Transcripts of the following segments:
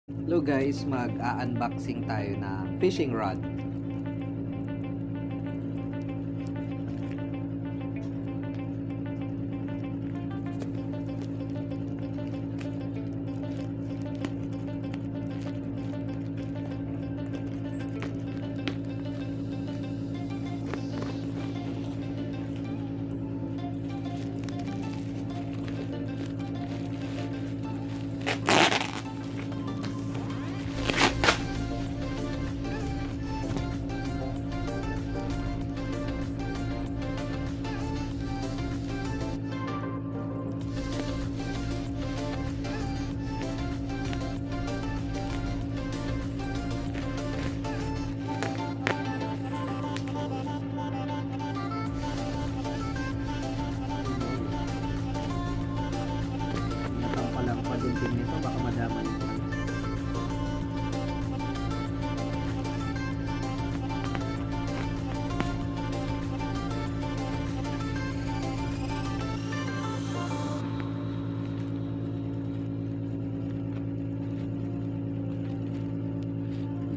Hello guys, mag-unboxing tayo ng fishing rod. Nakampalang pa din nito, baka madama nito.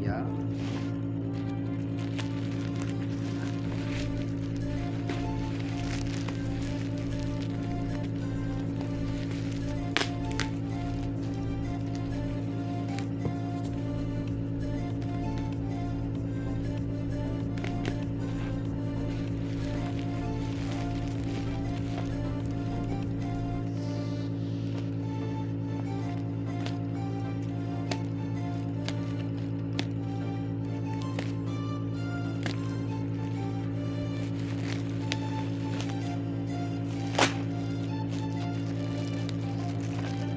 Yeah.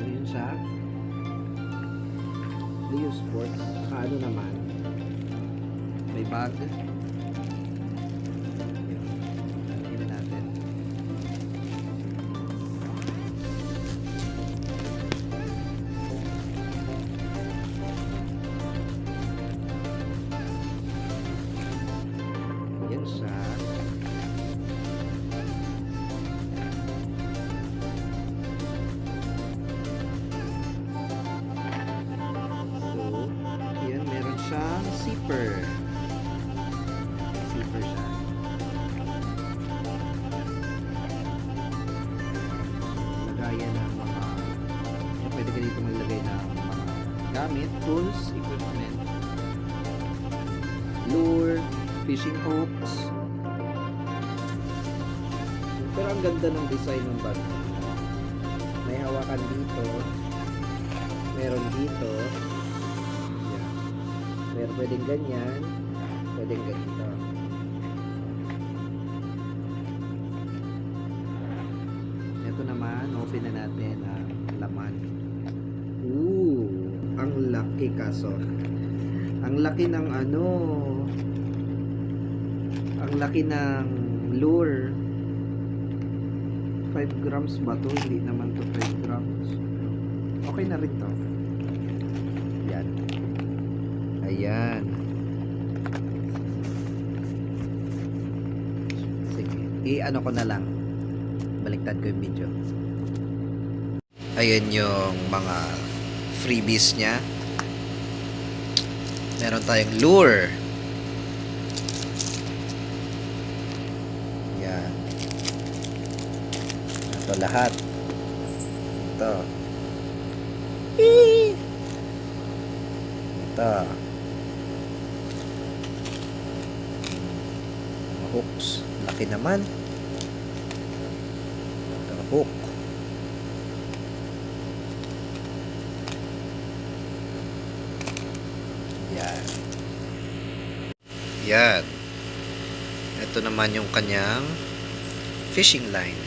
Ayun siya. Leo Sports. Ano naman? May bag. Tingnan natin. Yan siya. Yan, meron siyang zipper. Zipper siya. Lagayan ng mga pwede ka dito maglagay ng mga gamit, tools, equipment, lure, fishing hooks. Pero ang ganda ng design ng bag. May hawakan dito. Meron dito. Pero pwedeng ganyan, pwedeng ganito. Ito naman, open na natin ang laman. Ang laki kaso. Ang laki ng ano, ang laki ng lure. 5 grams ba to? Hindi naman to 5 grams. Okay na rin to. Yan. Ayan. Sige. I-ano ko na lang. Baliktad ko yung video. Ayan yung mga freebies niya. Meron tayong lure. Yan. Ito lahat. Ito. Ito. Hooks. Laki naman. Ito, hook. Yan. Yan. Ito naman yung kanyang fishing line.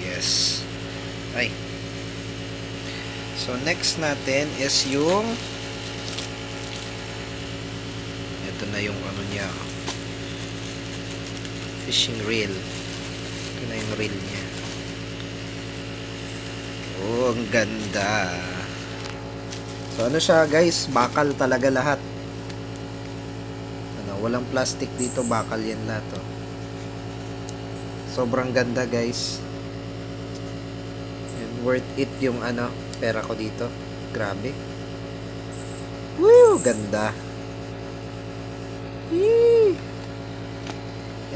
Yes. Ay. So, next natin is yung ito na yung ano niya. Fishing reel. Ito na yung reel niya. Oh, ang ganda. So, ano siya guys? Bakal talaga lahat. Ano, walang plastic dito. Bakal yan lahat. Oh. Sobrang ganda, guys. And worth it yung pera ko dito. Grabe. Woo! Ganda. Yee!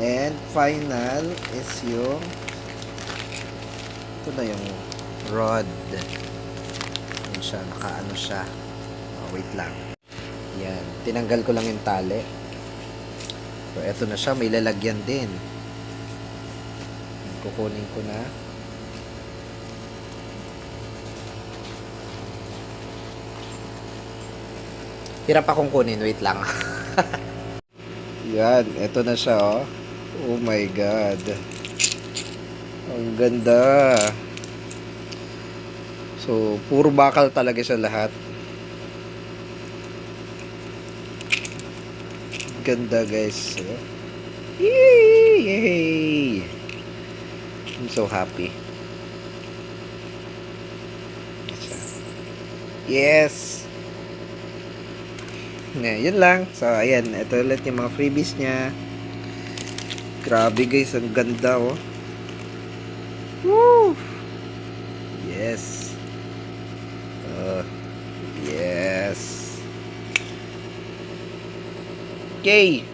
And final is yung ito na yung rod. Yun siya, nakaano siya. Wait lang. Yan, tinanggal ko lang yung tali. So, eto na siya, may lalagyan din. Kukunin ko na. Hirap akong kunin, wait lang. Yan, eto na siya, oh. Oh my God. Ang ganda. So, puro bakal talaga sa lahat. Ganda, guys. Yay! I'm so happy. Yes! Yun lang. So, ayan. Ito ulit yung mga freebies niya. Grabe, guys. Ang ganda, oh. Woo! Yes. Yes. Okay.